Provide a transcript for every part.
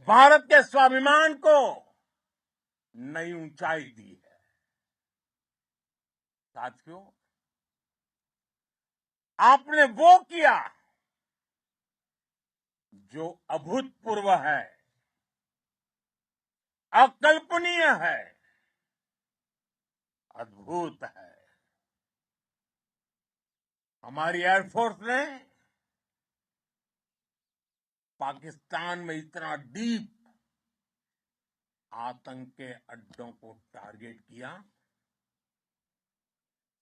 भारत के स्वाभिमान को नई ऊंचाई दी है। साथियों, आपने वो किया जो अभूतपूर्व है, अकल्पनीय है, अद्भुत है। हमारी एयरफोर्स ने पाकिस्तान में इतना डीप आतंक के अड्डों को टारगेट किया,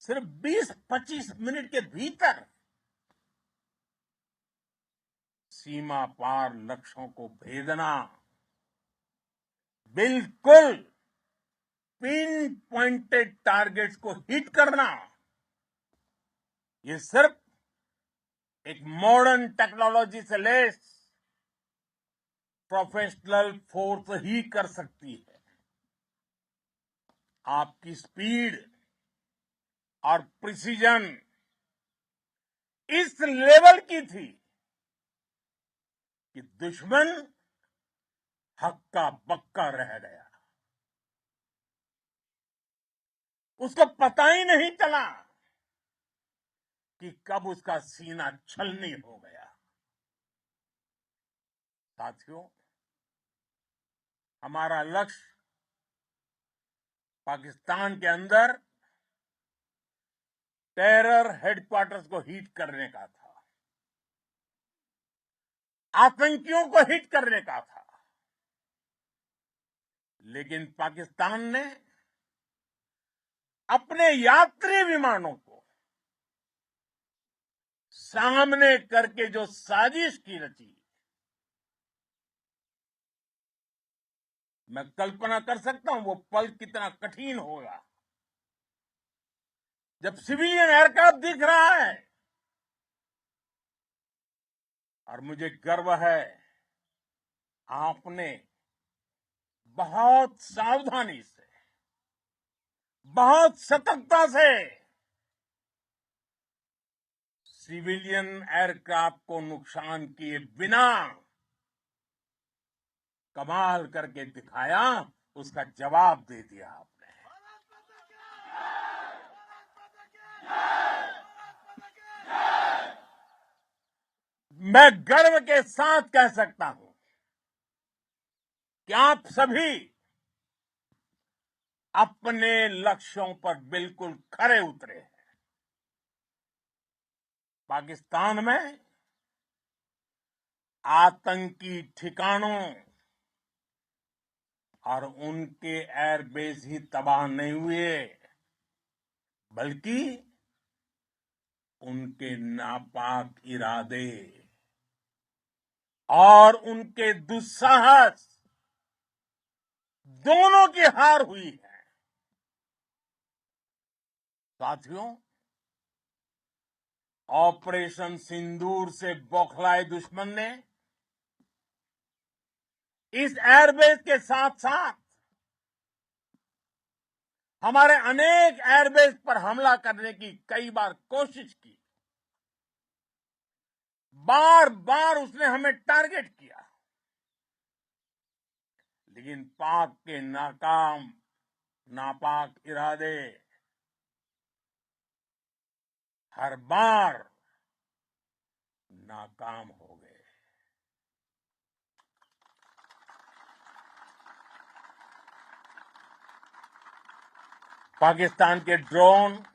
सिर्फ 20-25 मिनट के भीतर सीमा पार लक्ष्यों को भेदना, बिल्कुल पिन पॉइंटेड टारगेट्स को हिट करना, ये सिर्फ एक मॉडर्न टेक्नोलॉजी से लैस प्रोफेशनल फोर्स ही कर सकती है। आपकी स्पीड और प्रिसीजन इस लेवल की थी कि दुश्मन हक्का बक्का रह गया। उसको पता ही नहीं चला कि कब उसका सीना छलनी हो गया। साथियों, हमारा लक्ष्य पाकिस्तान के अंदर टेरर हेडक्वार्टर्स को हिट करने का था, आतंकियों को हिट करने का था। लेकिन पाकिस्तान ने अपने यात्री विमानों को सामने करके जो साजिश की रची, मैं कल्पना कर सकता हूं वो पल कितना कठिन होगा जब सिविलियन एयरक्राफ्ट दिख रहा है। और मुझे गर्व है, आपने बहुत सावधानी से, बहुत सतर्कता से सिविलियन एयरक्राफ्ट को नुकसान किए बिना कमाल करके दिखाया, उसका जवाब दे दिया आपने। मैं गर्व के साथ कह सकता हूं कि आप सभी अपने लक्ष्यों पर बिल्कुल खरे उतरे हैं। पाकिस्तान में आतंकी ठिकानों और उनके एयरबेस ही तबाह नहीं हुए, बल्कि उनके नापाक इरादे और उनके दुस्साहस दोनों की हार हुई है। साथियों, ऑपरेशन सिंदूर से बौखलाए दुश्मन ने इस एयरबेस के साथ साथ हमारे अनेक एयरबेस पर हमला करने की कई बार कोशिश की। बार बार उसने हमें टारगेट किया, लेकिन पाक के नापाक इरादे हर बार नाकाम हो गए। पाकिस्तान के ड्रोन,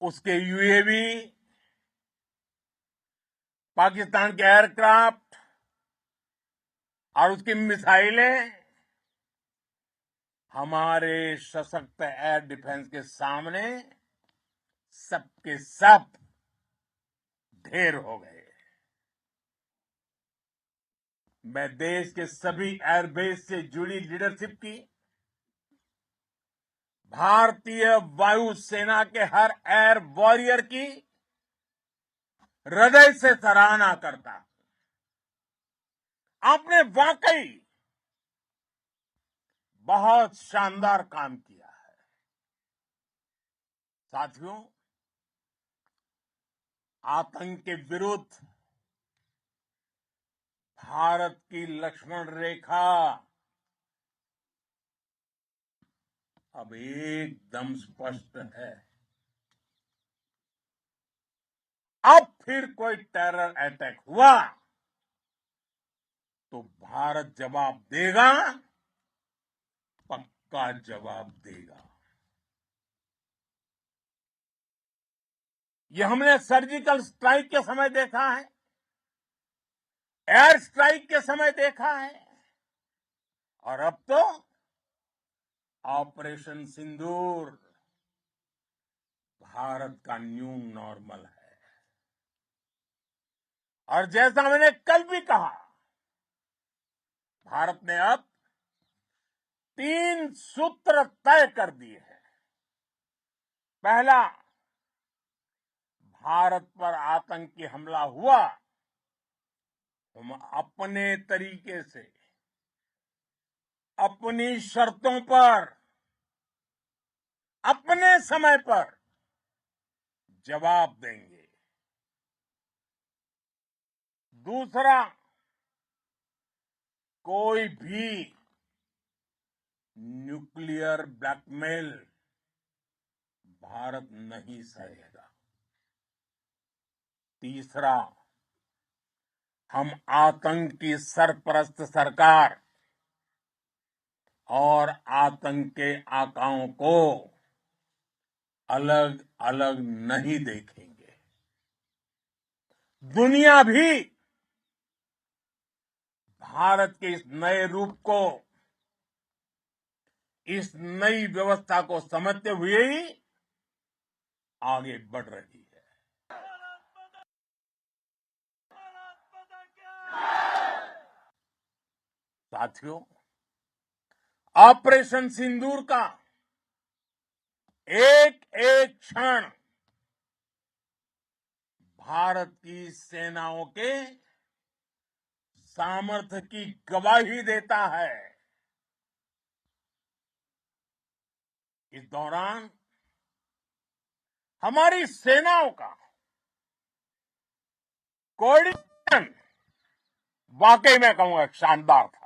उसके यूएवी, पाकिस्तान के एयरक्राफ्ट और उसकी मिसाइलें हमारे सशक्त एयर डिफेंस के सामने सबके सब ढेर हो गए। मैं देश के सभी एयरबेस से जुड़ी लीडरशिप की, भारतीय वायुसेना के हर एयर वॉरियर की हृदय से सराहना करता हूं। आपने वाकई बहुत शानदार काम किया है। साथियों, आतंक के विरुद्ध भारत की लक्ष्मण रेखा अब एकदम स्पष्ट है। अब फिर कोई टेरर अटैक हुआ तो भारत जवाब देगा, पक्का जवाब देगा। ये हमने सर्जिकल स्ट्राइक के समय देखा है, एयर स्ट्राइक के समय देखा है, और अब तो ऑपरेशन सिंदूर भारत का न्यू नॉर्मल है। और जैसा मैंने कल भी कहा, भारत ने अब 3 सूत्र तय कर दिए हैं। पहला, भारत पर आतंकी हमला हुआ, हम अपने तरीके से, अपनी शर्तों पर, अपने समय पर जवाब देंगे। दूसरा, कोई भी न्यूक्लियर ब्लैकमेल भारत नहीं सहेगा। तीसरा, हम आतंक की सरपरस्त सरकार और आतंक के आकाओं को अलग अलग नहीं देखेंगे। दुनिया भी भारत के इस नए रूप को, इस नई व्यवस्था को समझते हुए ही आगे बढ़ रही है। साथियों, ऑपरेशन सिंदूर का एक एक क्षण भारत की सेनाओं के सामर्थ्य की गवाही देता है। इस दौरान हमारी सेनाओं का कोऑर्डिनेशन वाकई में कहूंगा शानदार था।